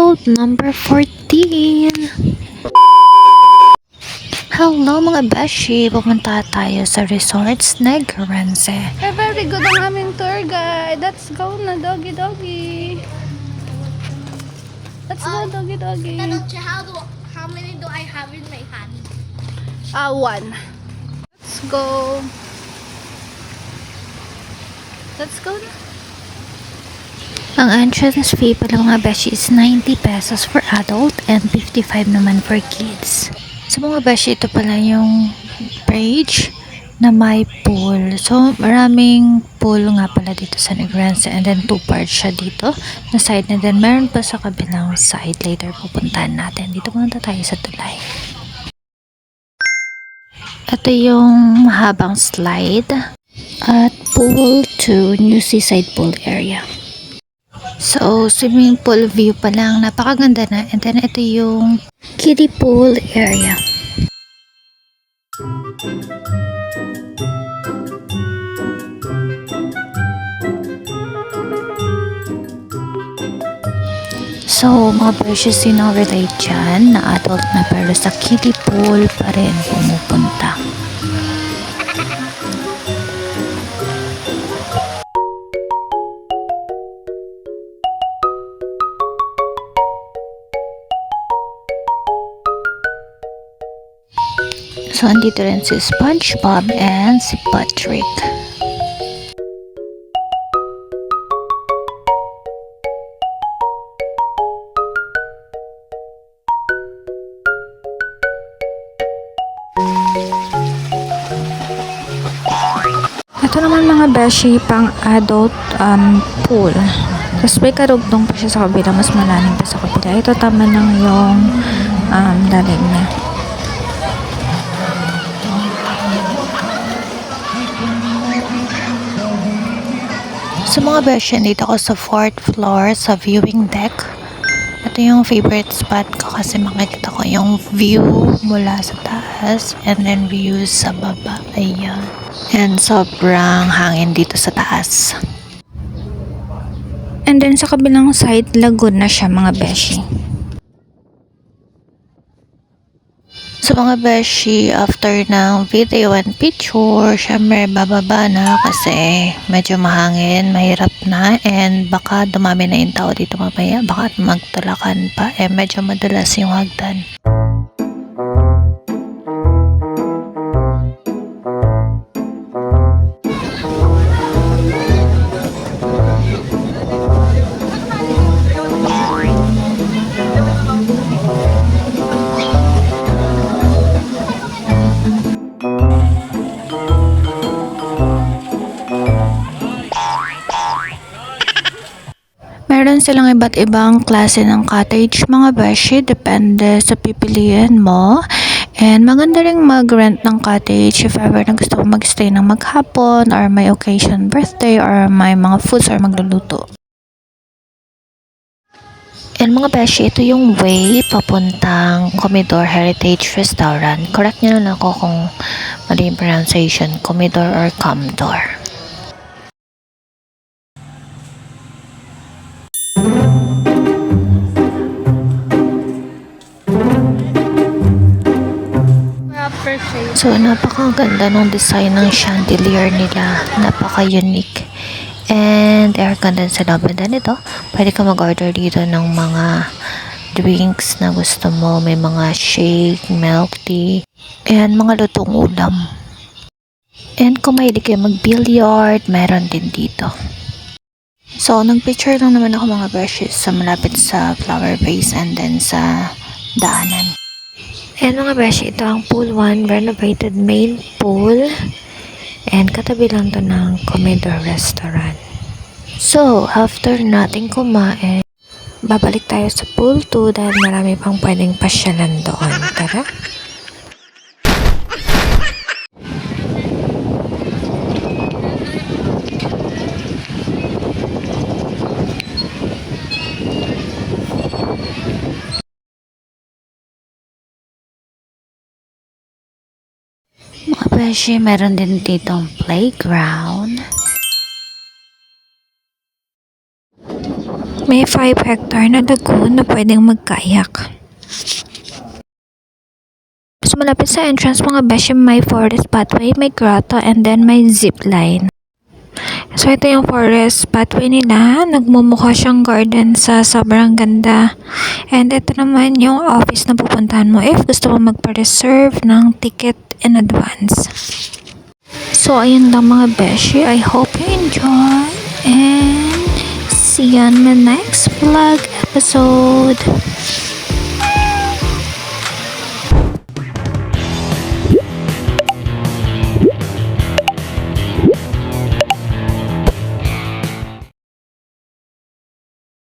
adult number 14. Hello mga beshi, pumunta tayo sa Resorts Negrense. Very good ang aming tour guide. Let's go na, doggy doggy. Let's go, doggy doggy. How many do I have in my hand? One. Let's go. Let's go na. Ang entrance fee pala mga beshi is 90 pesos for adult and 55 naman for kids. So mga beshi, ito pala yung page na may pool. So maraming pool nga pala dito sa Negrense, and then 2 parts siya dito na side, and then meron pa sa kabilang side. Later pupuntahan natin. Dito muna tayo sa tulay. Ito yung mahabang slide at pool to New Seaside Pool area. So, swimming pool view pa lang, napakaganda na. And then, ito yung kiddie pool area. So, mga precious, relate dyan na adult na pero sa kiddie pool pa rin pumupunta. So, andito rin si SpongeBob and si Patrick. Ito naman mga beshi, pang adult pool. Tapos may karugtong pa siya sa kabila, mas malalim pa sa kabila. Ito tama lang yung lalim niya. So mga beshi, dito ako sa 4th floor sa viewing deck. Ito yung favorite spot ko kasi makikita ko yung view mula sa taas and then views sa baba. Ayan. And sobrang hangin dito sa taas. And then sa kabilang side, lagoon na siya mga beshi. So mga beshi, after ng video and picture, syempre bababa na kasi medyo mahangin, mahirap na, and baka dumami na yung tao dito mamaya, baka magtulakan pa, medyo madulas yung hagdan. Meron silang iba't ibang klase ng cottage mga beshi, depende sa pipilian mo. And maganda ring mag-rent ng cottage if ever na gusto mo mag-stay ng maghapon or may occasion, birthday, or may mga foods or magluluto. And mga beshi, ito yung way papuntang Comedor Heritage Restaurant. Correct nyo na ako kung mali yung pronunciation, Comedor or Comdor. So, napakaganda ng design ng chandelier nila. Napaka-unique. And air conditioned sa lobby. And ito, pwede ka mag-order dito ng mga drinks na gusto mo. May mga shake, milk tea, and mga lutong ulam. And kung mahilig kayo mag-billiard, meron din dito. So, nag-picture lang naman ako mga brushes sa malapit sa flower vase and then sa daanan. And mga beshi, ito ang pool 1, renovated main pool. And katabi lang to ng Comedor Restaurant. So, after natin kumain, babalik tayo sa pool 2 dahil marami pang pwedeng pasyalan doon. Tara! Mga beshi, meron din ditong playground. May 5 hectare na lagoon na pwedeng magkayak. So, malapit sa entrance mga beshi, may forest pathway, may grotto, and then may zip line. So, ito yung forest pathway nila. Nagmumukha siyang garden sa sobrang ganda. And ito naman yung office na pupuntahan mo if gusto mo magpa-reserve ng ticket in advance. So, ayun lang mga beshi. I hope you enjoy. And see you on the next vlog episode.